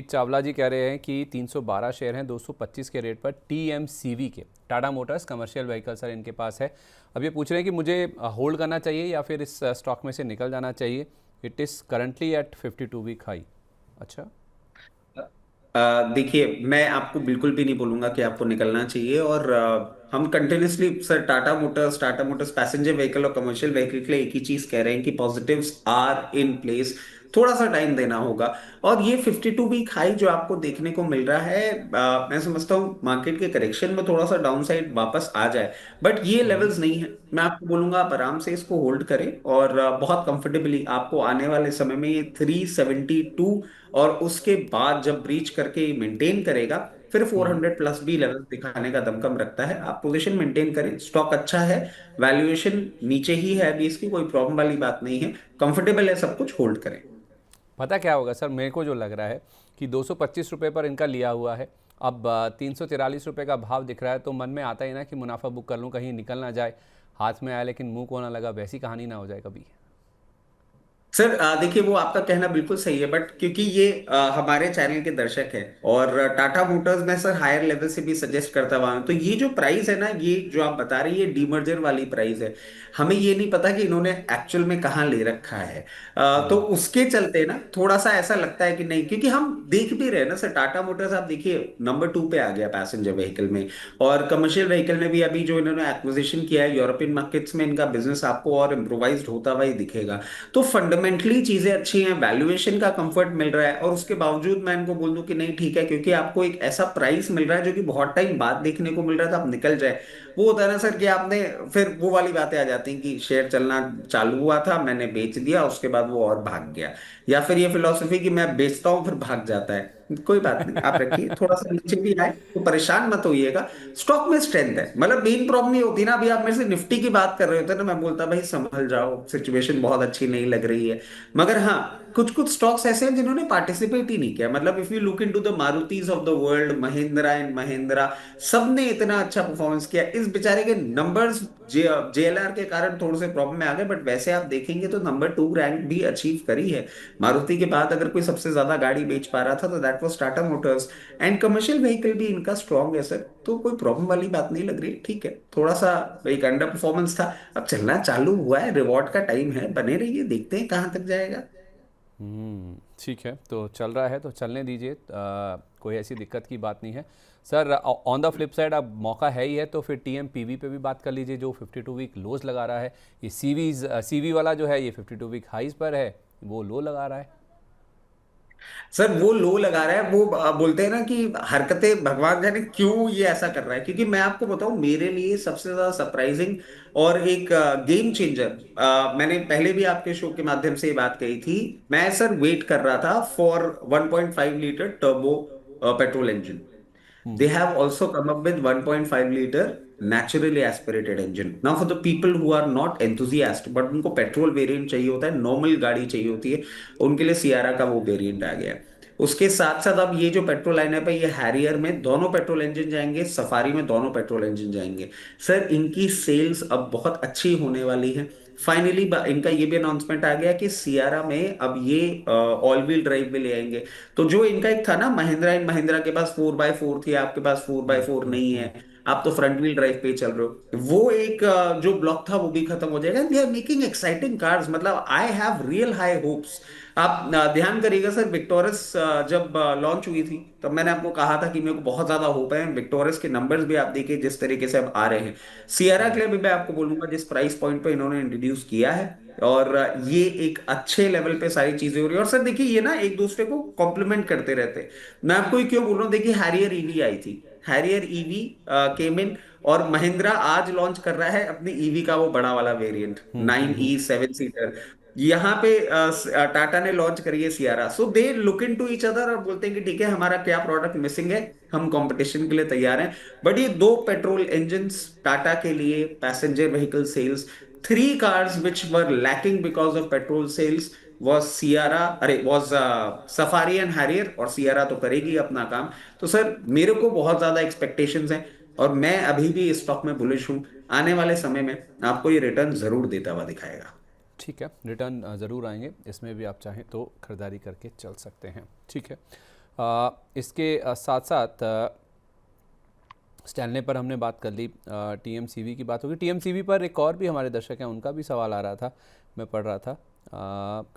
अजीत चावला जी कह रहे हैं कि 312 शेयर हैं 225 के रेट पर टीएमसीवी के, Tata Motors commercial vehicle sir इनके पास है। अब ये पूछ रहे हैं कि मुझे होल्ड करना चाहिए या फिर इस स्टॉक में से निकल जाना चाहिए। It is currently at 52 week high. अच्छा। देखिए, मैं आपको बिल्कुल भी नहीं बोलूंगा कि आपको निकलना चाहिए। और हम continuously sir Tata Motors passenger vehicle और कमर्शियल व्हीकल के लिए एक ही चीज कह रहे हैं कि पॉजिटिव्स आर इन प्लेस। थोड़ा सा टाइम देना होगा। और ये 52 वीक हाई जो आपको देखने को मिल रहा है, मैं समझता हूँ मार्केट के करेक्शन में थोड़ा सा डाउन साइड वापस आ जाए, बट ये हम्म। लेवल्स नहीं है। मैं आपको बोलूंगा आप आराम से इसको होल्ड करें, और बहुत कंफर्टेबली आपको आने वाले समय में ये 372 और उसके बाद जब ब्रीच करके मेंटेन करेगा, फिर हम्म। 400 प्लस भी लेवल दिखाने का दमकम रखता है। आप पोजीशन मेंटेन करें, स्टॉक अच्छा है, वैल्यूएशन नीचे ही है अभी, इसकी कोई प्रॉब्लम वाली बात नहीं है, कंफर्टेबल है, सब कुछ होल्ड करें। पता क्या होगा सर, मेरे को जो लग रहा है कि 225 रुपये पर इनका लिया हुआ है। अब 343 रुपये का भाव दिख रहा है तो मन में आता ही ना कि मुनाफा बुक कर लूँ, कहीं निकल ना जाए। हाथ में आया लेकिन मुंह को ना लगा, वैसी कहानी ना हो जाए कभी। सर देखिए, वो आपका कहना बिल्कुल सही है, बट क्योंकि ये हमारे चैनल के दर्शक हैं, और टाटा मोटर्स में सर हायर लेवल से भी सजेस्ट करता हुआ हूं, तो ये जो प्राइस है ना, ये जो आप बता रही है डीमर्जर वाली प्राइस है। हमें ये नहीं पता कि इन्होंने एक्चुअल में कहाँ ले रखा है। तो हम्म। उसके चलते ना थोड़ा सा ऐसा लगता है कि नहीं, क्योंकि हम देख भी रहे हैं ना सर, टाटा मोटर्स आप देखिए नंबर 2 पे आ गया पैसेंजर व्हीकल में। और कमर्शियल व्हीकल में भी अभी जो इन्होंने एक्विजिशन किया है यूरोपियन मार्केट्स में, इनका बिजनेस आपको और इम्प्रोवाइज होता हुआ ही दिखेगा। तो फंडामेंटली चीजें अच्छी हैं, वैल्यूएशन का कंफर्ट मिल रहा है, और उसके बावजूद मैं इनको बोल दूं कि नहीं ठीक है, क्योंकि आपको एक ऐसा प्राइस मिल रहा है जो कि बहुत टाइम बाद देखने को मिल रहा था, आप निकल जाए। वो होता है ना सर कि आपने, फिर वो वाली बातें आ जाती हैं कि शेयर चलना चालू हुआ था, मैंने बेच दिया, उसके बाद वो और भाग गया। या फिर ये फिलॉसफी कि मैं बेचता हूं फिर भाग जाता है। कोई बात नहीं, आप रखिए, थोड़ा सा नीचे भी आए तो परेशान मत होइएगा। स्टॉक में स्ट्रेंथ है, मतलब मेन प्रॉब्लम ये होती है ना, अभी आप मेरे से निफ्टी की बात कर रहे होते ना, मैं बोलता भाई संभल जाओ, सिचुएशन बहुत अच्छी नहीं लग रही है। मगर हाँ, कुछ कुछ स्टॉक्स ऐसे हैं जिन्होंने पार्टिसिपेट ही नहीं किया। मतलब if you look into the Marutis of the world, Mahindra and Mahindra, सबने इतना अच्छा परफॉर्मेंस किया। इस बेचारे के नंबर्स जेएलआर के कारण थोड़े से प्रॉब्लम में आ गए, बट वैसे आप देखेंगे तो नंबर 2 रैंक भी अचीव करी है। मारुति के बाद अगर कोई सबसे ज्यादा गाड़ी बेच पा रहा था तो that was Tata Motors. And commercial vehicle भी इनका स्ट्रांग है सर, तो कोई प्रॉब्लम वाली बात नहीं लग रही। ठीक है, थोड़ा सा एक अंडर परफॉर्मेंस था, अब चलना चालू हुआ है, रिवॉर्ड का टाइम है, बने रहिए, देखते हैं कहाँ तक जाएगा। ठीक है, तो चल रहा है तो चलने दीजिए। कोई ऐसी दिक्कत की बात नहीं है sir. On the flip side अब मौका है ही है तो फिर टीएम पीवी पे भी बात कर लीजिए, जो 52 वीक लोज लगा रहा है। ये सीवी वाला जो है ये 52 वीक हाइज पर है, वो लो लगा रहा है। सर वो लो लगा रहा है, वो बोलते हैं ना कि हरकतें भगवान जाने क्यों ये ऐसा कर रहा है। क्योंकि मैं आपको बताऊं, मेरे लिए सबसे ज्यादा सरप्राइजिंग और एक गेम चेंजर, मैंने पहले भी आपके शो के माध्यम से ये बात कही थी, मैं सर वेट कर रहा था for 1.5 litre turbo petrol engine. They have also come up with 1.5 liter naturally aspirated engine. Now for the people who are not enthusiast, but उनको पेट्रोल वेरिएंट चाहिए होता है, नॉर्मल गाड़ी चाहिए होती है, उनके लिए सियारा का वो वेरिएंट आ गया है। उसके साथ साथ अब ये जो पेट्रोल लाइनअप है, ये हैरियर में दोनों पेट्रोल इंजन जाएंगे, सफारी में दोनों पेट्रोल इंजन जाएंगे। सर इनकी सेल्स अब बहुत अच्छी होने वाली है। फाइनली इनका ये भी अनाउंसमेंट आ गया कि सियारा में अब ये ऑल व्हील ड्राइव में ले आएंगे। तो जो इनका एक था ना, महिंद्रा एंड महिंद्रा के पास 4x4 थी, आपके पास 4x4 नहीं है, आप तो फ्रंट व्हील ड्राइव पे ही चल रहे हो, वो एक जो ब्लॉक था वो भी खत्म हो जाएगा। They are making exciting cars, मतलब I have real high hopes. आप ध्यान करिएगा सर, विक्टोरस जब लॉन्च हुई थी तब मैंने आपको कहा था कि मेरे को बहुत ज्यादा होप है। विक्टोरस के नंबर्स भी आप देखिए जिस तरीके से अब आ रहे हैं। सियरा के लिए भी मैं आपको बोलूंगा, जिस प्राइस पॉइंट पे इन्होंने इंट्रोड्यूस किया है, और ये एक अच्छे लेवल पे सारी चीजें हो रही है। और सर देखिए, ये ना एक दूसरे को कॉम्प्लीमेंट करते रहते हैं। मैं आपको ये क्यों बोल रहा हूँ, देखिए हैरियर ईवी आई थी, हैरियर ईवी केम इन, और महिंद्रा आज लॉन्च कर रहा है अपनी ईवी का वो बड़ा वाला वेरिएंट 9e 7 सीटर। यहाँ पे टाटा ने लॉन्च करी है Sierra. So they look into each other और बोलते हैं कि ठीक है, हमारा क्या प्रोडक्ट मिसिंग है, हम कंपटीशन के लिए तैयार हैं। बट ये दो पेट्रोल इंजन्स टाटा के लिए passenger vehicle sales, three cars which were lacking because of petrol sales was Sierra, अरे वॉज सफारी एंड हैरियर, और सियारा तो करेगी अपना काम। तो सर मेरे को बहुत ज्यादा एक्सपेक्टेशंस हैं, और मैं अभी भी इस स्टॉक में बुलिश हूं। आने वाले समय में आपको ये रिटर्न जरूर देता हुआ दिखाएगा। ठीक है, रिटर्न ज़रूर आएंगे, इसमें भी आप चाहें तो खरीदारी करके चल सकते हैं। ठीक है, इसके साथ साथ स्टैनले पर हमने बात कर ली, टीएमसीवी की बात होगी। टीएमसीवी पर एक और भी हमारे दर्शक हैं, उनका भी सवाल आ रहा था, मैं पढ़ रहा था।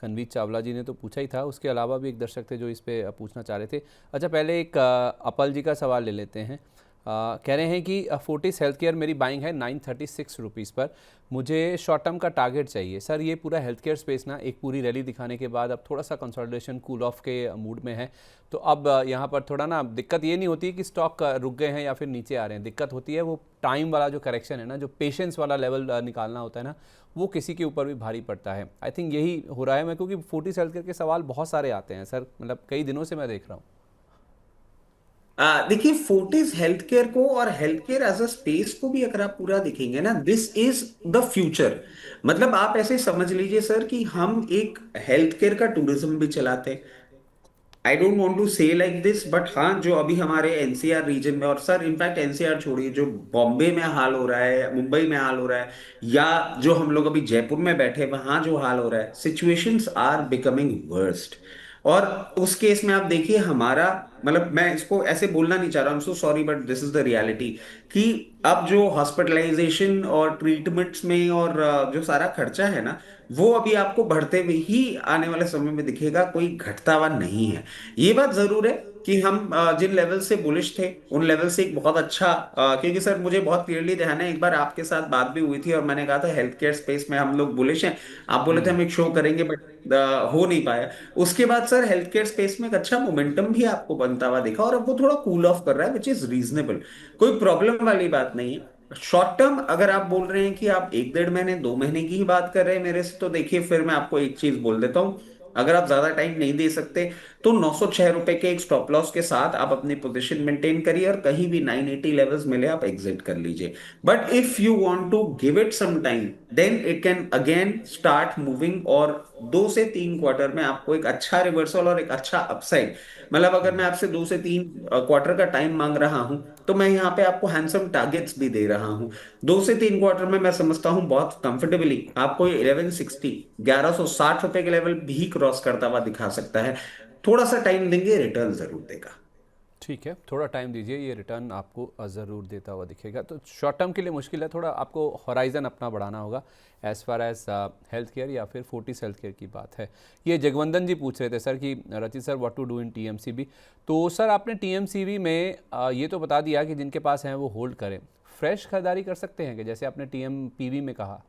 कनवीर चावला जी ने तो पूछा ही था, उसके अलावा भी एक दर्शक थे जो इस पे पूछना चाह रहे थे। अच्छा, पहले एक अपल जी का सवाल ले लेते हैं। कह रहे हैं कि फोर्टिस हेल्थ केयर मेरी बाइंग है 936 रुपीज़ पर, मुझे शॉर्ट टर्म का टारगेट चाहिए। सर ये पूरा हेल्थ केयर स्पेस ना एक पूरी रैली दिखाने के बाद अब थोड़ा सा कंसोलिडेशन कूल ऑफ के मूड में है, तो अब यहाँ पर थोड़ा ना दिक्कत ये नहीं होती है कि स्टॉक रुक गए हैं या फिर नीचे आ रहे हैं, दिक्कत होती है वो टाइम वाला जो करेक्शन है ना, जो पेशेंस वाला लेवल निकालना होता है ना, वो किसी के ऊपर भी भारी पड़ता है। आई थिंक यही हो रहा है। मैं क्योंकि फोर्टिस हेल्थ केयर के सवाल बहुत सारे आते हैं सर, मतलब कई दिनों से मैं देख रहा हूँ। देखिए फोर्टिस हेल्थ केयर को और health care as a space को भी अगर आप पूरा देखेंगे ना, दिस इज द फ्यूचर। मतलब आप ऐसे समझ लीजिए सर कि हम एक हेल्थ केयर का टूरिज्म भी चलाते हैं। आई डोंट वांट टू से लाइक दिस, बट हाँ, जो अभी हमारे एनसीआर रीजन में, और सर इनफैक्ट एनसीआर छोड़िए, जो बॉम्बे में हाल हो रहा है, मुंबई में हाल हो रहा है, या जो हम लोग अभी जयपुर में बैठे वहां जो हाल हो रहा है, सिचुएशंस आर बिकमिंग वर्स्ट। और उस केस में आप देखिए हमारा, मतलब मैं इसको ऐसे बोलना नहीं चाह रहा, I am so sorry but this is the reality, कि अब जो हॉस्पिटलाइजेशन और ट्रीटमेंट्स में और जो सारा खर्चा है ना, वो अभी आपको बढ़ते हुए ही आने वाले समय में दिखेगा, कोई घटता हुआ नहीं है। ये बात जरूर है कि हम जिन लेवल से बुलिश थे उन लेवल से एक बहुत अच्छा, क्योंकि सर मुझे बहुत क्लियरली ध्यान है, एक बार आपके साथ बात भी हुई थी और मैंने कहा था हेल्थ केयर स्पेस में हम लोग बुलिश हैं। आप बोले थे हम एक शो करेंगे, बट हो नहीं पाया। उसके बाद सर हेल्थ केयर स्पेस में एक अच्छा मोमेंटम भी आपको बनता हुआ देखा, और अब वो थोड़ा कूल ऑफ कर रहा है, विच इज रीजनेबल। कोई प्रॉब्लम वाली बात नहीं है। शॉर्ट टर्म अगर आप बोल रहे हैं कि आप एक डेढ़ महीने 2 महीने की ही बात कर रहे हैं मेरे से, तो देखिए फिर मैं आपको एक चीज बोल देता हूं। अगर आप ज्यादा टाइम नहीं दे सकते तो 906 रुपए के एक स्टॉप लॉस के साथ आप अपनी पोजीशन मेंटेन करिए, और कहीं भी 980 लेवल्स मिले आप एग्जिट कर लीजिए। But if you want to give it some time, then it can again start moving, और 2 से 3 क्वार्टर में आपको एक अच्छा रिवर्सल और एक अच्छा अपसाइड, मतलब अगर मैं आपसे 2 से 3 क्वार्टर का टाइम मांग रहा हूं, तो मैं यहाँ पे आपको हैंडसम टारगेट्स भी दे रहा हूँ। 2 से 3 क्वार्टर में मैं समझता हूँ बहुत कंफर्टेबली आपको 1160, 1160 रुपए के लेवल भी क्रॉस करता हुआ दिखा सकता है। थोड़ा सा टाइम देंगे, रिटर्न जरूर देगा। ठीक है, थोड़ा टाइम दीजिए, ये रिटर्न आपको ज़रूर देता हुआ दिखेगा। तो शॉर्ट टर्म के लिए मुश्किल है, थोड़ा आपको हॉराइज़न अपना बढ़ाना होगा as far as health care या फिर फोर्टिस हेल्थ केयर की बात है। ये जगवंदन जी पूछ रहे थे सर कि Rachit sir what to do in TMCB. तो सर आपने टीएमसीबी में ये तो बता दिया कि जिनके पास हैं वो होल्ड करें, फ्रेश खरीदारी कर सकते हैं कि जैसे आपने टीएमपीवी में कहा।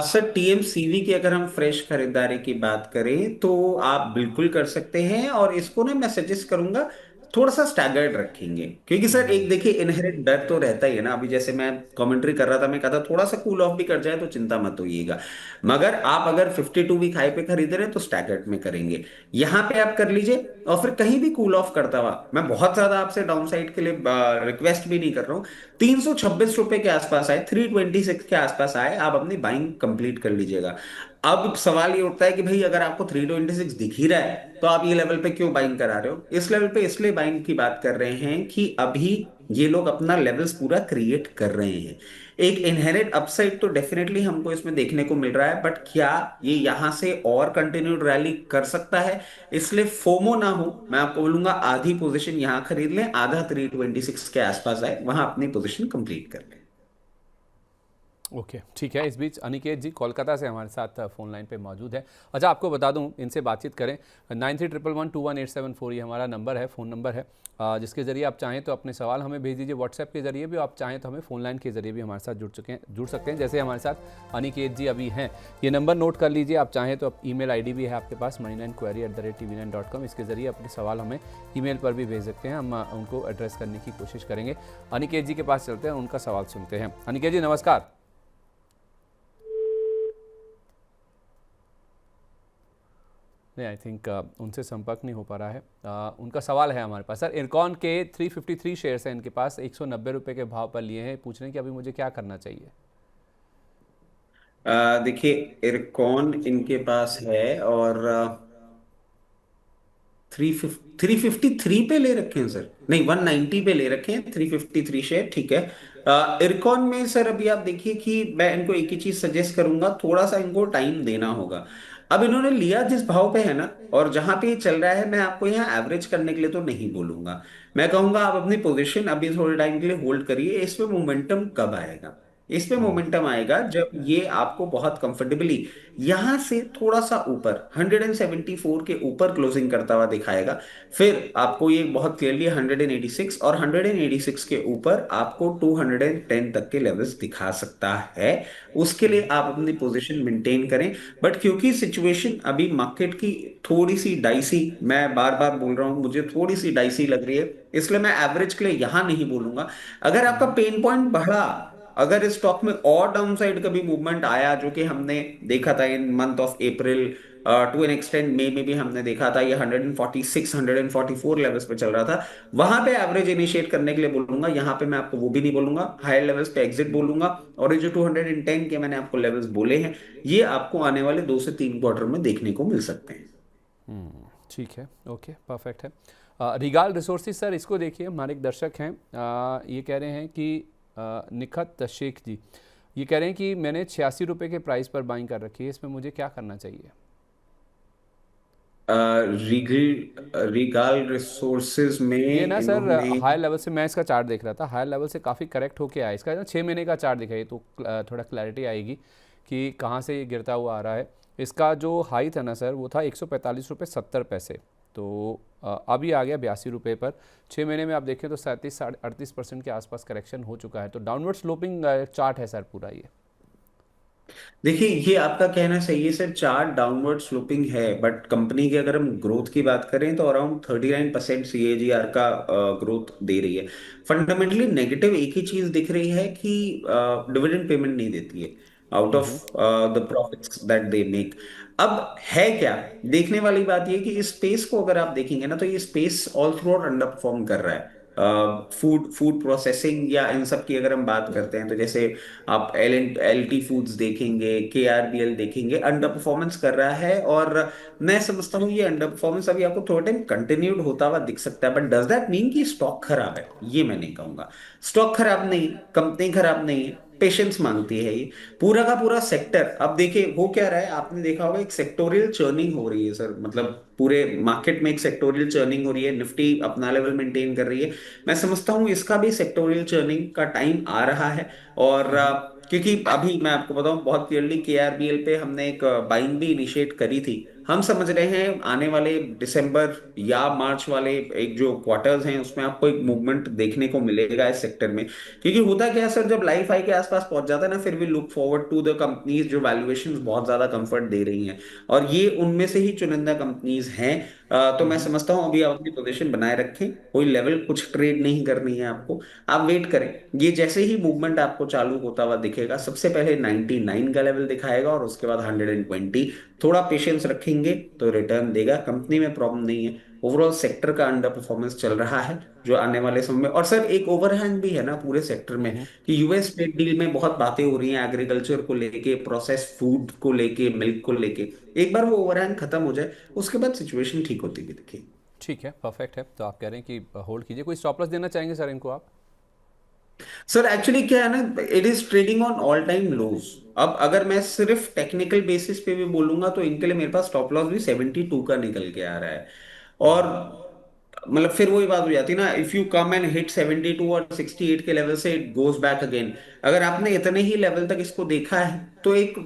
सर टीएमसीवी की अगर हम फ्रेश खरीदारी की बात करें तो आप बिल्कुल कर सकते हैं, और इसको ना मैं सजेस्ट करूंगा थोड़ा सा स्टैगर्ड रखेंगे, क्योंकि सर एक देखिए इनहेरेंट डर तो रहता ही है ना। अभी जैसे मैं कमेंट्री कर रहा था, मैं कहा था थोड़ा सा कूल ऑफ भी कर जाए तो चिंता मत होइएगा, मगर आप अगर 52 वीक हाई पे खरीद रहे हैं तो स्टैगर्ड में करेंगे। यहाँ पे आप कर लीजिए, और फिर कहीं भी कूल ऑफ करता हुआ, मैं बहुत ज्यादा आपसे डाउन साइड के लिए रिक्वेस्ट भी नहीं कर रहा हूँ, 326 रुपए के आसपास आए, 326 के आसपास आए, आप अपनी बाइंग कंप्लीट कर लीजिएगा। अब सवाल ये उठता है कि भाई अगर आपको 326 दिख ही रहा है तो आप ये लेवल पे क्यों बाइंग करा रहे हो? इस लेवल पे इसलिए बाइंग की बात कर रहे हैं कि अभी ये लोग अपना लेवल्स पूरा क्रिएट कर रहे हैं। एक इनहेरेंट अपसाइड तो डेफिनेटली हमको इसमें देखने को मिल रहा है, बट क्या ये यहां से और कंटिन्यूड रैली कर सकता है? इसलिए फोमो ना हो, मैं आपको बोलूंगा आधी पोजीशन यहां खरीद लें, आधा 326 के आसपास आए वहां अपनी पोजीशन कंप्लीट कर लें। ओके, ठीक है। इस बीच अनिकेत जी कोलकाता से हमारे साथ फ़ोन लाइन पे मौजूद है। अच्छा, आपको बता दूं, इनसे बातचीत करें, 9311211874 ये हमारा नंबर है, फ़ोन नंबर है, जिसके ज़रिए आप चाहें तो अपने सवाल हमें भेज दीजिए। व्हाट्सएप के ज़रिए भी आप चाहें तो हमें फ़ोन लाइन के ज़रिए भी हमारे साथ जुड़ सकते हैं, जैसे हमारे साथ अनिकेत जी अभी हैं। ये नंबर नोट कर लीजिए, आप चाहें तो ईमेल आईडी भी है आपके पास, money9query@tvnine.com, इसके ज़रिए अपने सवाल हमें ईमेल पर भी भेज सकते हैं, हम उनको एड्रेस करने की कोशिश करेंगे। अनिकेत जी के पास चलते हैं, उनका सवाल सुनते हैं। अनिकेत जी नमस्कार। नहीं, आई थिंक उनसे संपर्क नहीं हो पा रहा है। उनका सवाल है हमारे पास। सर इरकॉन के 353 शेयर्स हैं इनके पास, 190 रुपये के भाव पर लिए हैं, पूछ रहे हैं कि अभी मुझे क्या करना चाहिए। देखिए इरकॉन इनके पास है, और 353 पे ले रखे हैं सर, नहीं 190 पे ले रखे हैं, 353 शेयर, ठीक है। इरकॉन में सर अभी आप देखिए कि मैं इनको एक ही चीज सजेस्ट करूंगा, थोड़ा सा इनको टाइम देना होगा। अब इन्होंने लिया जिस भाव पे है ना, और जहां पे ये चल रहा है, मैं आपको यहाँ एवरेज करने के लिए तो नहीं बोलूंगा। मैं कहूंगा आप अपनी पोजीशन अभी थोड़े टाइम के लिए होल्ड करिए। इसमें मोमेंटम कब आएगा? इसमें मोमेंटम आएगा जब ये आपको बहुत कंफर्टेबली यहां से थोड़ा सा ऊपर 174 के ऊपर क्लोजिंग करता हुआ दिखाएगा। फिर आपको ये बहुत क्लियरली 186 और 186 के ऊपर आपको 210 तक के लेवल्स दिखा सकता है। उसके लिए आप अपनी पोजीशन मेंटेन करें। बट क्योंकि सिचुएशन अभी मार्केट की थोड़ी सी डाइसी, मैं बार बार बोल रहा हूं, मुझे थोड़ी सी डाइसी लग रही है, इसलिए मैं एवरेज के लिए यहां नहीं बोलूंगा। अगर आपका पेन पॉइंट बढ़ा, अगर इस स्टॉक में और डाउन साइड का भी मूवमेंट आया, जो कि हमने देखा था in month of April, to an extent मई में भी हमने देखा था, ये 146 144 लेवल्स पे चल रहा था, वहां पे एवरेज इनिशिएट करने के लिए बोलूंगा। यहां पे मैं आपको वो भी नहीं बोलूंगा, हायर लेवल्स पे एग्जिट बोलूंगा। और ये जो 210 के मैंने आपको लेवल्स बोले हैं, ये आपको आने वाले 2 से 3 क्वार्टर में देखने को मिल सकते हैं। ठीक है, ओके, परफेक्ट है। रिगाल रिसोर्सेज सर, इसको देखिए, हमारे एक दर्शक हैं, ये कह रहे हैं कि निखत शेख जी ये कह रहे हैं कि मैंने 86 रुपये के प्राइस पर बाइंग कर रखी है, इसमें मुझे क्या करना चाहिए? रीगल रिगाल रिसोर्सेज में ये ना सर इन्होंने हायर लेवल से, मैं इसका चार्ट देख रहा था, हायर लेवल से काफ़ी करेक्ट होके आया। इसका ना 6 महीने का चार्ट दिखाइए तो थोड़ा क्लैरिटी आएगी कि कहाँ से ये गिरता हुआ आ रहा है। इसका जो हाई था ना सर, वो था 145 रुपये 70 पैसे, तो अभी आ गया 82 रुपये पर। 6 महीने में आप देखें तो 37 से 38% के आसपास करेक्शन हो चुका है, तो डाउनवर्ड स्लोपिंग चार्ट है सर पूरा ये। देखिए, ये आपका कहना सही है सर, चार्ट डाउनवर्ड स्लोपिंग है, बट कंपनी की अगर हम ग्रोथ की बात करें तो अराउंड 39% CAGR का ग्रोथ दे रही है। फंडामेंटली नेगेटिव एक ही चीज दिख रही है कि डिविडेंड पेमेंट नहीं देती है out of hmm. The profits that they make. अब है क्या, देखने वाली बात ये कि इस स्पेस को अगर आप देखेंगे ना, तो ये space all through out under perform कर रहा है। फूड फूड प्रोसेसिंग या इन सब की अगर हम बात करते हैं, तो जैसे आप LT फूड्स देखेंगे, KRBL देखेंगे, अंडर परफॉर्मेंस कर रहा है। और मैं समझता हूँ ये अंडर परफॉर्मेंस अभी आपको थोड़ा टाइम कंटिन्यूड होता हुआ दिख सकता है, बट डज दैट मीन कि स्टॉक खराब है? ये मैं नहीं कहूंगा। स्टॉक खराब नहीं, कंपनी खराब नहीं है, पेशेंस मांगती है ये पूरा का पूरा सेक्टर। अब देखिए हो क्या रहा है, आपने देखा होगा एक सेक्टोरियल चर्निंग हो रही है सर, मतलब पूरे मार्केट में एक सेक्टोरियल चर्निंग हो रही है, निफ्टी अपना लेवल मेंटेन कर रही है। मैं समझता हूँ इसका भी सेक्टोरियल चर्निंग का टाइम आ रहा है। और क्योंकि अभी मैं आपको बताऊं बहुत क्लियरली, KRBL पे हमने एक बाइंग भी इनिशिएट करी थी। हम समझ रहे हैं आने वाले दिसंबर या मार्च वाले एक जो क्वार्टर्स हैं, उसमें आपको एक मूवमेंट देखने को मिलेगा इस सेक्टर में। क्योंकि होता क्या है सर, जब लाइफ हाई के आसपास पहुंच जाता है ना, फिर भी look forward to the companies जो वैल्यूएशंस बहुत ज्यादा कंफर्ट दे रही हैं, और ये उनमें से ही चुनिंदा कंपनीज हैं। तो मैं समझता हूं अभी आप अपनी पोजीशन बनाए रखें, कोई लेवल कुछ ट्रेड नहीं करनी है आपको। आप वेट करें, ये जैसे ही मूवमेंट आपको चालू होता हुआ दिखेगा, सबसे पहले 99 का लेवल दिखाएगा और उसके बाद 120। थोड़ा पेशेंस रखेंगे तो रिटर्न देगा, कंपनी में प्रॉब्लम नहीं है। ओवरऑल सेक्टर का अंडर परफॉर्मेंस चल रहा है जो आने वाले समय में। और सर एक ओवरहैंग भी है ना पूरे सेक्टर में, कि US ट्रेड डील में बहुत बातें हो रही हैं एग्रीकल्चर को लेके, प्रोसेस फूड को लेके, मिल्क को लेके। एक बार वो ओवरहैंग खत्म हो जाए, उसके बाद सिचुएशन ठीक होती भी दिखेगी। ठीक है, परफेक्ट है। तो आप कह रहे हैं कि होल्ड कीजिए। कोई स्टॉप लॉस देना चाहेंगे सर इनको आप? सर एक्चुअली क्या है ना, it is trading on all time lows. अब अगर मैं सिर्फ टेक्निकल बेसिस पे भी बोलूंगा, तो इनके लिए मेरे पास स्टॉप लॉस भी 72 का निकल के आ रहा है। और मतलब फिर वही बात हो जाती है ना, if you come and hit 72 और 68 के लेवल से इट गोज बैक अगेन। अगर आपने इतने ही लेवल तक इसको देखा है, तो एक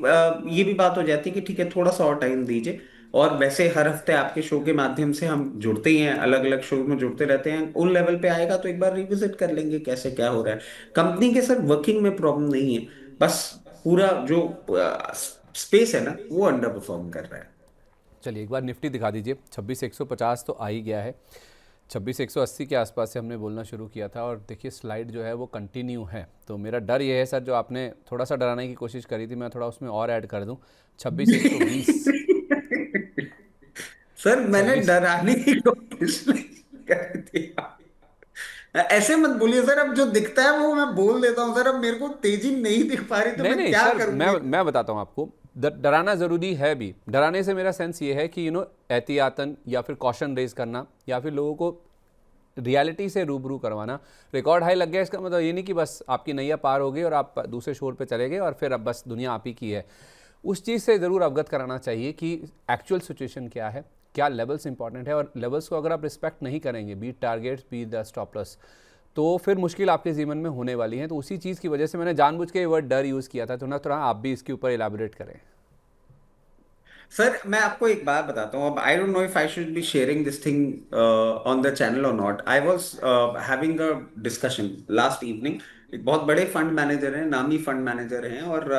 ये भी बात हो जाती है कि ठीक है, थोड़ा सा और टाइम दीजिए। और वैसे हर हफ्ते आपके शो के माध्यम से हम जुड़ते ही हैं, अलग अलग शो में जुड़ते रहते हैं। उन लेवल पे आएगा तो एक बार रिविजिट कर लेंगे कैसे क्या हो रहा है। कंपनी के सर वर्किंग में प्रॉब्लम नहीं है, बस पूरा जो स्पेस है ना, वो अंडर परफॉर्म कर रहा है। चलिए एक बार निफ्टी दिखा दीजिए। 26,150 तो आ ही गया है। 26,180 के आसपास से हमने बोलना शुरू किया था, और देखिए स्लाइड जो है वो कंटिन्यू है। तो मेरा डर ये है सर, जो आपने थोड़ा सा डराने की कोशिश करी थी, मैं थोड़ा उसमें और ऐड कर दूं। 26,120। सर मैंने 26। डराने की कोशिश नहीं कर दिया। ऐसे मत बोलिए सर, अब जो दिखता है वो मैं बोल देता हूँ सर। अब मेरे को तेजी नहीं दिख पा रही तो नहीं मैं नहीं क्या सर, करूँ? मैं बताता हूँ आपको। डराना ज़रूरी है भी। डराने से मेरा सेंस ये है कि एहतियातन या फिर कॉशन रेज करना, या फिर लोगों को रियलिटी से रूबरू करवाना। रिकॉर्ड हाई लग गया, इसका मतलब ये नहीं कि बस आपकी नैया पार हो गई और आप दूसरे शोर पे चले गए और फिर अब बस दुनिया आप ही की है। उस चीज़ से ज़रूर अवगत कराना चाहिए कि एक्चुअल सिचुएशन क्या है, क्या लेवल्स इंपॉर्टेंट है, और लेवल्स को अगर आप रिस्पेक्ट नहीं करेंगे, be targets be the stop loss, तो फिर मुश्किल आपके जीवन में होने वाली है। तो उसी चीज़ की वजह से मैंने जानबूझ के ये वर्ड डर यूज़ किया था। तो ना थोड़ा आप भी इसके ऊपर इलाबोरेट करें। सर मैं आपको एक बात बताता हूँ। अब I don't know if I should be sharing this thing on the channel और नॉट। I was having a discussion last evening. एक बहुत बड़े फंड मैनेजर हैं, नामी फंड मैनेजर हैं, और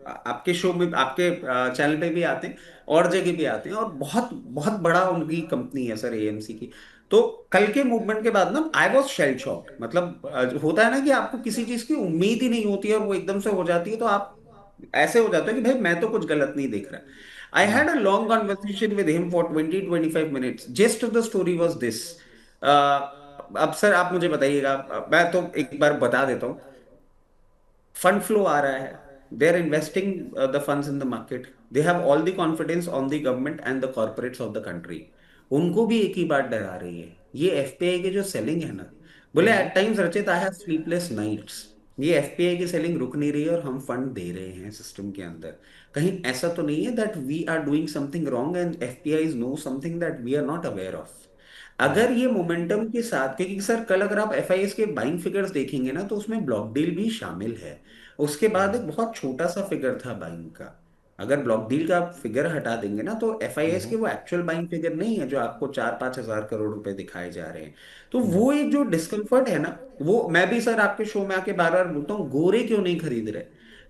आपके शो में, आपके चैनल पे भी आते हैं और जगह भी आते हैं, और बहुत बहुत बड़ा उनकी कंपनी है सर, एएमसी की। तो कल के मूवमेंट के बाद ना आई वॉज शेल शॉक्ड। मतलब होता है ना कि आपको किसी चीज की उम्मीद ही नहीं होती है और वो एकदम से हो जाती है, तो आप ऐसे हो जाते हो कि भाई मैं तो कुछ गलत नहीं देख रहा। I had a long conversation with him for 20-25 minutes. Gist of the story was this. अब सर आप मुझे बताइएगा, मैं तो एक बार बता देता हूँ। फंड फ्लो आ रहा है, they are investing the funds in the market, they have all the confidence on the government and the corporates of the country. उनको भी एक ही बात डरा रही है, ये एफपीआई की जो सेलिंग है ना। बोले एट टाइम्स रचित आई हैव स्लीपलेस नाइट्स। ये एफपीआई की सेलिंग रुक नहीं रही है और हम फंड दे रहे हैं सिस्टम के अंदर। कहीं ऐसा तो नहीं है that we are doing something wrong and FPI know something that we are not aware of. अगर ये मोमेंटम के साथ, क्योंकि सर कल अगर आप एफआईएस के बाइंग फिगर्स देखेंगे ना, तो उसमें ब्लॉक डील भी शामिल है। उसके बाद एक बहुत छोटा सा फिगर था बाइंग का। अगर ब्लॉक डील का आप फिगर हटा देंगे ना, तो एफआईएस के वो एक्चुअल बाइंग फिगर नहीं है जो आपको 4-5 हजार करोड़ रुपए दिखाए जा रहे हैं। तो वो एक जो डिस्कम्फर्ट है ना, वो मैं भी सर आपके शो में आके बार बार बोलता हूँ, गोरे क्यों नहीं खरीद रहे,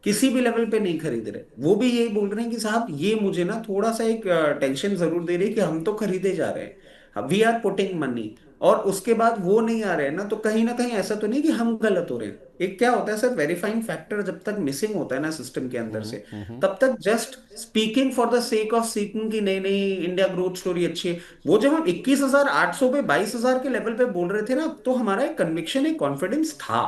किसी भी लेवल पे नहीं खरीद रहे। वो भी यही बोल रहे हैं कि साहब ये मुझे ना थोड़ा सा एक टेंशन जरूर दे रही है कि हम तो खरीदे जा रहे हैं, वी आर पुटिंग मनी, और उसके बाद वो नहीं आ रहे हैं ना कहीं ऐसा तो नहीं कि हम गलत हो रहे हैं। एक क्या होता है सर, वेरीफाइंग फैक्टर जब तक मिसिंग होता है ना सिस्टम के अंदर से, तब तक just speaking for the sake of speaking की नहीं नहीं इंडिया ग्रोथ स्टोरी अच्छी है। वो जब हम 21,800 पे 22,000 के लेवल पे बोल रहे थे ना, तो हमारा एक कन्विक्शन, एक कॉन्फिडेंस था।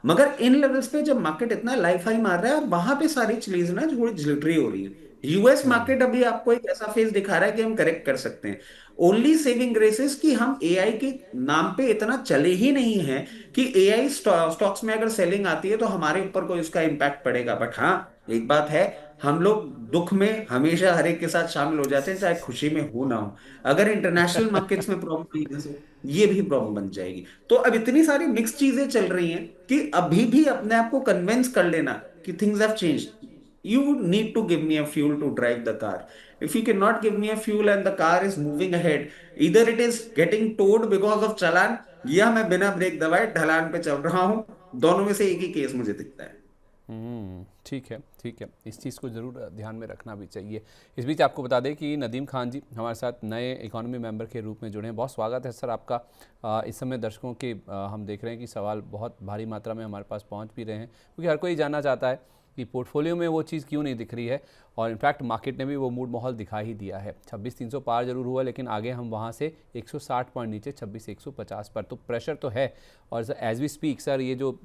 मगर इन लेवल्स पे जब मार्केट इतना लाइफ हाई मार रहा है और वहां पे सारी चीज ना थोड़ी जिलिटरी हो रही है। यूएस मार्केट अभी आपको एक ऐसा फेज दिखा रहा है कि हम करेक्ट कर सकते हैं। ओनली सेविंग ग्रेसेस कि हम एआई के नाम पे इतना चले ही नहीं है कि एआई स्टॉक्स में अगर सेलिंग आती है तो हमारे ऊपर कोई उसका इम्पैक्ट पड़ेगा। बट हाँ, एक बात है, हम लोग दुख में हमेशा हर एक के साथ शामिल हो जाते हैं, चाहे खुशी में हो ना हो। अगर इंटरनेशनल मार्केट्स में प्रॉब्लम आई जैसे, ये भी प्रॉब्लम बन जाएगी। तो अब इतनी सारी मिक्स चीजें चल रही हैं कि अभी भी अपने आप को कन्विंस कर लेना कि things have changed. You need to give me a fuel to drive the car. If you cannot give me a fuel and the car is moving ahead, either it is getting towed because of चालान, या मैं बिना break दबाए ढलान पे चल रहा हूं। दोनों में से एक ही केस मुझे दिखता है। ठीक है, ठीक है, इस चीज़ को ज़रूर ध्यान में रखना भी चाहिए। इस बीच आपको बता दें कि नदीम खान जी हमारे साथ नए इकोनॉमी मेंबर के रूप में जुड़े हैं। बहुत स्वागत है सर आपका। इस समय दर्शकों के हम देख रहे हैं कि सवाल बहुत भारी मात्रा में हमारे पास पहुंच भी रहे हैं, क्योंकि हर कोई जानना चाहता है कि पोर्टफोलियो में वो चीज़ क्यों नहीं दिख रही है। और इनफैक्ट मार्केट ने भी वो मूड माहौल दिखा ही दिया है। 26,300 पार जरूर हुआ, लेकिन आगे हम वहाँ से 160 पॉइंट नीचे 26,150 पर, तो प्रेशर तो है। और एज वी स्पीक सर, ये जो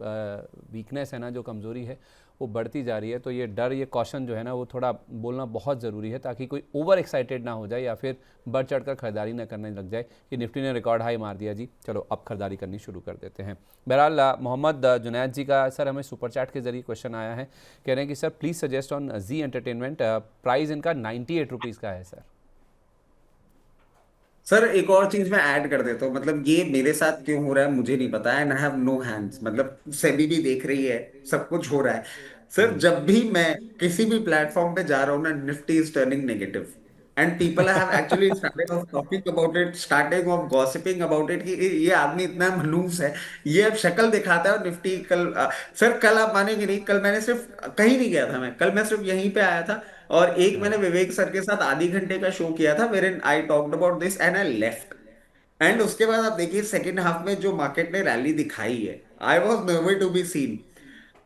वीकनेस है ना, जो कमज़ोरी है, वो बढ़ती जा रही है। तो ये डर, ये कॉशन जो है ना, वो थोड़ा बोलना बहुत ज़रूरी है, ताकि कोई ओवर एक्साइटेड ना हो जाए या फिर बढ़ चढ़कर खरीदारी ना करने लग जाए कि निफ्टी ने रिकॉर्ड हाई मार दिया जी, चलो अब खरीदारी करनी शुरू कर देते हैं। बहरहाल मोहम्मद जुनैद जी का सर हमें सुपर चैट के जरिए क्वेश्चन आया है। कह रहे हैं कि sir please suggest on Zee entertainment, price इनका 98 रुपीज़ का है सर। सर एक और चीज मैं ऐड कर देता हूँ, मतलब ये मेरे साथ क्यों हो रहा है मुझे नहीं पता है, and I have no hands. मतलब सेबी भी देख रही है, सब कुछ हो रहा है। सर जब भी मैं किसी भी प्लेटफॉर्म पे जा रहा हूँ ना, Nifty is turning negative, and people have actually started off talking about it, starting of gossiping about it कि ये आदमी इतना मनूस है, ये अब शक्ल दिखाता है। और निफ्टी कल सर कल आप मानेंगे नहीं, कल मैंने सिर्फ, कहीं नहीं गया था मैं, कल मैं सिर्फ यहीं पे आया था, और एक मैंने विवेक सर के साथ आधी घंटे का शो किया था, wherein I talked about this and I left. And उसके बाद आप देखिए सेकेंड हाफ में जो मार्केट ने रैली दिखाई है, I was never to be seen.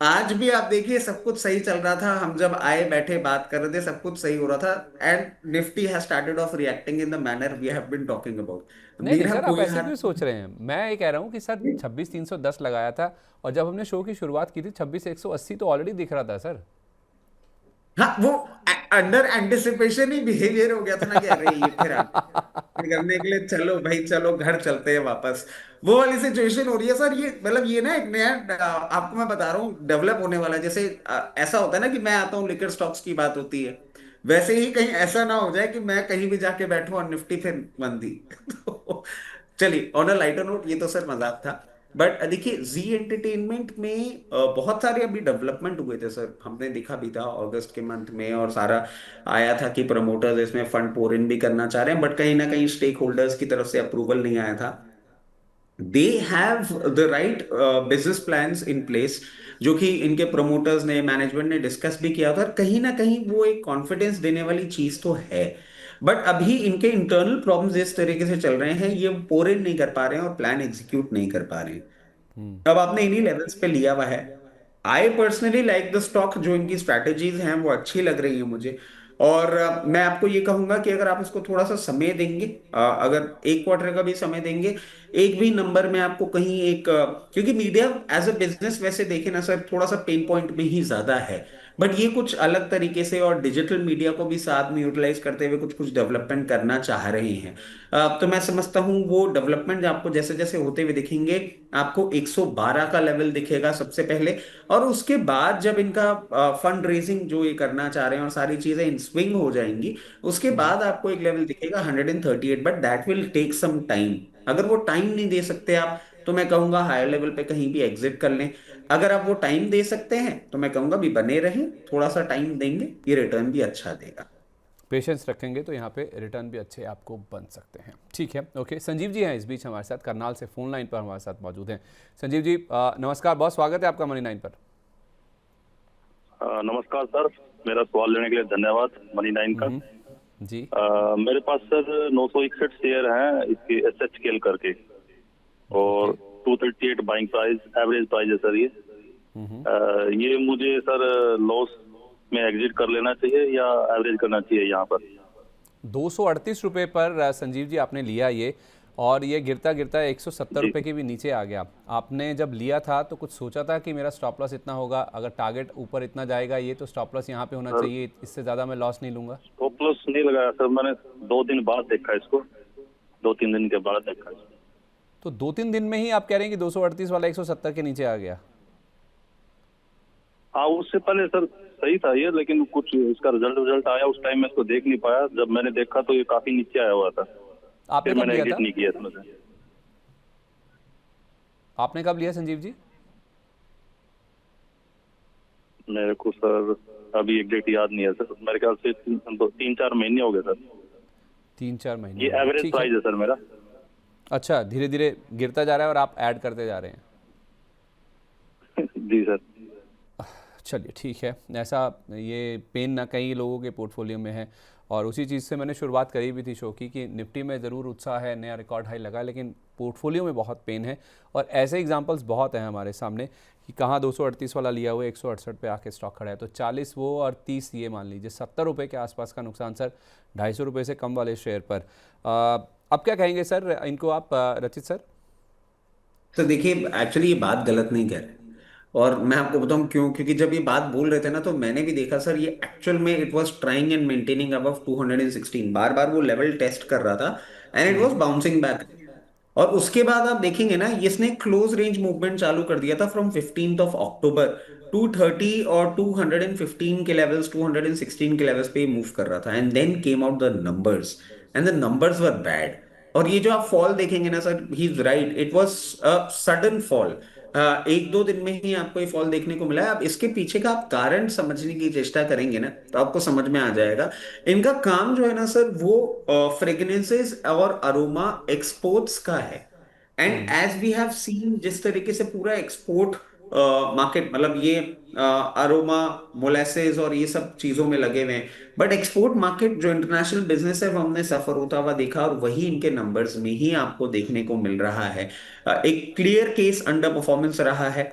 आज भी आप देखिए सब कुछ सही चल रहा था, हम जब आए बैठे बात कर रहे थे सब कुछ सही हो रहा था, and Nifty has started off reacting in the manner we have been talking about. नहीं नहीं मेरा सर, आप कोई ऐसे हाथ क्यों सोच रहे हैं? मैं ये कह रहा हूँ कि सर 26,310 लगाया था, और जब हमने शो की शुरुआत की थी 26,180 तो ऑलरेडी दिख रहा था सर। हाँ, वो अंडर एंटिसिपेशन ही बिहेवियर हो गया था ना कि अरे ये फिर आ करने के लिए, चलो भाई चलो घर चलते हैं वापस। वो वाली सिचुएशन हो रही है सर। ये मतलब ये ना एक नया आपको मैं बता रहा हूँ डेवलप होने वाला है। जैसे ऐसा होता है ना कि मैं आता हूँ, लिकर स्टॉक्स की बात होती है, वैसे ही कहीं ऐसा ना हो जाए कि मैं कहीं भी जाके बैठूं और निफ्टी फिर मंदी। तो चलिए, ऑन अ लाइटर नोट, ये तो सर मजाक था। बट देखिए, जी एंटरटेनमेंट में बहुत सारे अभी डेवलपमेंट हुए थे सर, हमने देखा भी था अगस्त के मंथ में, और सारा आया था कि प्रमोटर्स इसमें फंड पोर इन भी करना चाह रहे हैं, बट कहीं ना कहीं स्टेक होल्डर्स की तरफ से अप्रूवल नहीं आया था। They have the right business plans in place, जो कि इनके प्रोमोटर्स ने, मैनेजमेंट ने डिस्कस भी किया था, और कहीं ना कहीं वो एक कॉन्फिडेंस देने वाली चीज तो है। बट अभी इनके इंटरनल प्रॉब्लम्स इस तरीके से चल रहे हैं, ये पोर इन नहीं कर पा रहे हैं और प्लान एग्जीक्यूट नहीं कर पा रहे हैं। अब आपने इन्हीं लेवल्स पे लिया हुआ है। I personally like the stock, जो इनकी स्ट्रैटेजीज हैं वो अच्छी लग रही है मुझे। और मैं आपको ये कहूंगा कि अगर आप इसको थोड़ा सा समय देंगे, अगर एक क्वार्टर का भी समय देंगे, एक भी नंबर में आपको कहीं एक क्योंकि मीडिया एज अ बिजनेस वैसे देखे ना सर, थोड़ा सा पेन पॉइंट में ही ज्यादा है। बट ये कुछ अलग तरीके से और डिजिटल मीडिया को भी साथ में यूटिलाइज करते हुए कुछ कुछ डेवलपमेंट करना चाह रहे हैं। तो मैं समझता हूँ वो डेवलपमेंट आपको जैसे जैसे होते हुए दिखेंगे, आपको 112 का लेवल दिखेगा सबसे पहले, और उसके बाद जब इनका फंड रेजिंग जो ये करना चाह रहे हैं और सारी चीजें इन स्विंग हो जाएंगी, उसके बाद आपको एक लेवल दिखेगा 138, but that will take some time. अगर वो टाइम नहीं दे सकते आप, तो मैं कहूंगा हायर लेवल पे कहीं भी एग्जिट कर लें। अगर आप वो टाइम दे सकते हैं, तो मैं कहूंगा भी बने रहें, थोड़ा सा टाइम देंगे, ये रिटर्न भी अच्छा देगा। पेशेंस रखेंगे तो यहाँ पे रिटर्न भी अच्छे आपको बन सकते हैं। ठीक है, ओके। संजीव जी हैं इस बीच हमारे साथ, करनाल से फ़ोन लाइन पर हमारे साथ मौजूद हैं। संजीव जी नमस्कार, बहुत स्वागत है आपका मनी नाइन पर। नमस्कार सर, मेरा सवाल लेने के लिए धन्यवाद मनी नाइन का। जी। मेरे पास सर 961 शेयर हैं इसके एस एच केल करके, और okay. 238 buying price, average price है सर ये। ये मुझे सर लॉस में एग्जिट कर लेना चाहिए या एवरेज करना चाहिए यहाँ पर? 238 रुपये पर संजीव जी आपने लिया ये, और ये गिरता गिरता 170 जी रुपये के भी नीचे आ गया। आपने जब लिया था तो कुछ सोचा था कि मेरा स्टॉप लॉस इतना होगा, अगर टारगेट ऊपर इतना जाएगा ये तो स्टॉप लॉस यहाँ पे होना सर, चाहिए, इससे ज़्यादा मैं लॉस नहीं लूंगा? स्टॉप लॉस नहीं लगाया सर मैंने, 2 दिन बाद देखा इसको, 2-3 दिन के बाद देखा इसको। तो 2-3 दिन में ही आप कह रहे हैं कि 238 वाला 170 के नीचे आ गया? हाँ, उससे पहले सर सही था ये, लेकिन कुछ इसका रिजल्ट रिजल्ट आया उस टाइम में इसको देख नहीं पाया। जब मैंने देखा तो ये काफी नीचे आया हुआ था, आपने फिर कब मैंने लिया एग्जिट था? नहीं किया इसमें से। आपने कब लिया संजीव जी? मेरे को सर अभी एग्जैक्ट याद नहीं है सर, मेरे ख्याल से 3-4 महीने हो गए सर। 3-4 महीने ये हो गए, एवरेज ठीक है। प्राइस है सर मेरा। अच्छा, धीरे धीरे गिरता जा रहा है और आप ऐड करते जा रहे हैं। जी सर। चलिए ठीक है, ऐसा ये पेन ना कई लोगों के पोर्टफोलियो में है, और उसी चीज़ से मैंने शुरुआत करी भी थी शो की कि निफ्टी में ज़रूर उत्साह है, नया रिकॉर्ड हाई लगा, लेकिन पोर्टफोलियो में बहुत पेन है। और ऐसे एग्जांपल्स बहुत हैं हमारे सामने कि कहाँ 238 वाला लिया हुआ 168 पे आके स्टॉक खड़ा है, तो 40 वो और 30 ये, मान लीजिए 70 रुपये के आसपास का नुकसान सर 250 रुपये से कम वाले शेयर पर। अब क्या कहेंगे सर इनको आप, रचित सर? तो देखिए, एक्चुअली ये बात गलत नहीं कह रहे, और मैं आपको बताऊं क्यों। क्योंकि जब ये बात बोल रहे थे ना, तो मैंने भी देखा सर, ये एक्चुअल में it was trying and maintaining above 216, बार बार वो लेवल टेस्ट कर रहा था, and it was bouncing back. और उसके बाद आप देखेंगे ना, इसने क्लोज रेंज मूवमेंट चालू कर दिया था फ्रॉम 15 अक्टूबर। 230 और 215 के लेवल्स, 216 के लेवल्स पे मूव कर रहा था, and then came out the numbers, and the numbers were bad. और ये जो आप फॉल देखेंगे ना sir, he is right, it was a sudden fall. एक दो दिन में ही आपको ये फॉल देखने को मिला है। अब इसके पीछे का आप कारण समझने की चेष्टा करेंगे ना, तो आपको समझ में आ जाएगा। इनका काम जो है ना सर, वो फ्रेग्रेंसेस और अरोमा एक्सपोर्ट्स का है। And as we have seen, जिस तरीके से पूरा एक्सपोर्ट मार्केट, मतलब ये अरोमा, मोलेसेस और ये सब चीजों में लगे हुए हैं, बट एक्सपोर्ट मार्केट जो इंटरनेशनल बिजनेस है, वो हमने सफर होता हुआ देखा, और वही इनके नंबर्स में ही आपको देखने को मिल रहा है। एक क्लियर केस अंडर परफॉर्मेंस रहा है।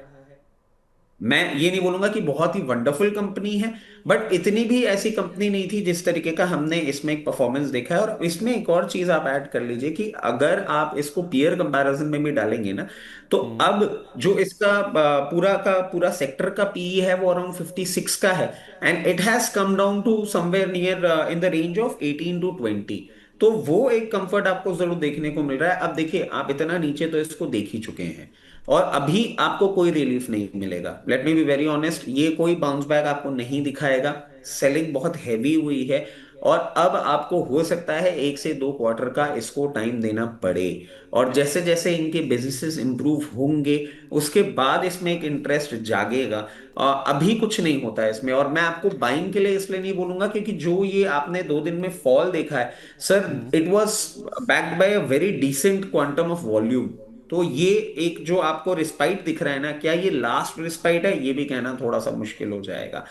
मैं ये नहीं बोलूंगा कि बहुत ही वंडरफुल कंपनी है, बट इतनी भी ऐसी कंपनी नहीं थी जिस तरीके का हमने इसमें एक परफॉर्मेंस देखा है। और इसमें एक और चीज आप ऐड कर लीजिए कि अगर आप इसको पीयर कंपैरिजन में भी डालेंगे ना, तो अब जो इसका पूरा का पूरा सेक्टर का पीई है, वो अराउंड 56 का है, and it has come down to somewhere near in the range of 18 to 20। तो वो एक कंफर्ट आपको जरूर देखने को मिल रहा है। अब देखिए, आप इतना नीचे तो इसको देख ही चुके हैं, और अभी आपको कोई रिलीफ नहीं मिलेगा। Let me be very honest, ये कोई बाउंस बैक आपको नहीं दिखाएगा। सेलिंग बहुत हैवी हुई है, और अब आपको हो सकता है 1 से 2 क्वार्टर का इसको टाइम देना पड़े। और जैसे जैसे इनके बिजनेसेस इंप्रूव होंगे, उसके बाद इसमें एक इंटरेस्ट जागेगा। अभी कुछ नहीं होता है इसमें, और मैं आपको बाइंग के लिए इसलिए नहीं बोलूंगा क्योंकि जो ये आपने 2 दिन में फॉल देखा है sir, it was backed by a very decent quantum of volume. तो ये एक जो आपको रिस्पाइट दिख रहा है ना, क्या ये लास्ट रिस्पाइट है ये भी कहना थोड़ा सा मुश्किल हो जाएगा।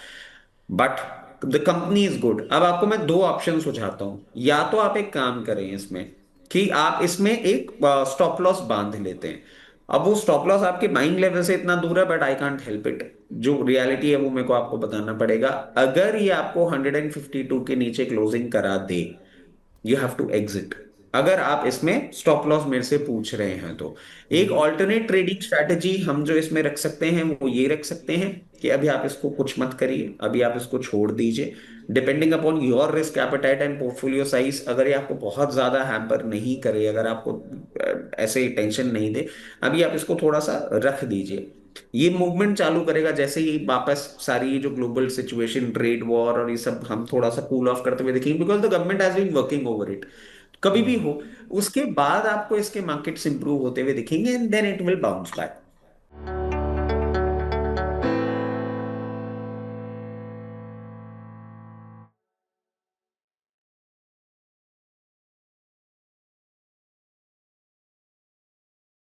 But the company is good. अब आपको मैं 2 ऑप्शन सुझाता हूं, या तो आप एक काम करें इसमें कि आप इसमें एक स्टॉप लॉस बांध लेते हैं। अब वो स्टॉप लॉस आपके माइंड लेवल से इतना दूर है, but I can't help it. जो रियलिटी है वो मेरे को आपको बताना पड़ेगा। अगर ये आपको 152 के नीचे क्लोजिंग करा दे, यू हैव टू एग्जिट। अगर आप इसमें स्टॉप लॉस मेरे से पूछ रहे हैं तो एक ऑल्टरनेट ट्रेडिंग स्ट्रैटेजी हम जो इसमें रख सकते हैं वो ये रख सकते हैं कि अभी आप इसको कुछ मत करिए, अभी आप इसको छोड़ दीजिए। Depending upon your risk appetite and portfolio size, अगर ये आपको बहुत ज्यादा हैम्पर नहीं करे, अगर आपको ऐसे टेंशन नहीं दे, अभी आप इसको थोड़ा सा रख दीजिए। ये मूवमेंट चालू करेगा जैसे ही वापस सारी ये जो ग्लोबल सिचुएशन, ट्रेड वॉर और ये सब हम थोड़ा सा कूल ऑफ करते हुए देखेंगे, because the government has been working over it. कभी भी हो, उसके बाद आपको इसके मार्केट्स इंप्रूव होते हुए दिखेंगे, and then it will bounce back.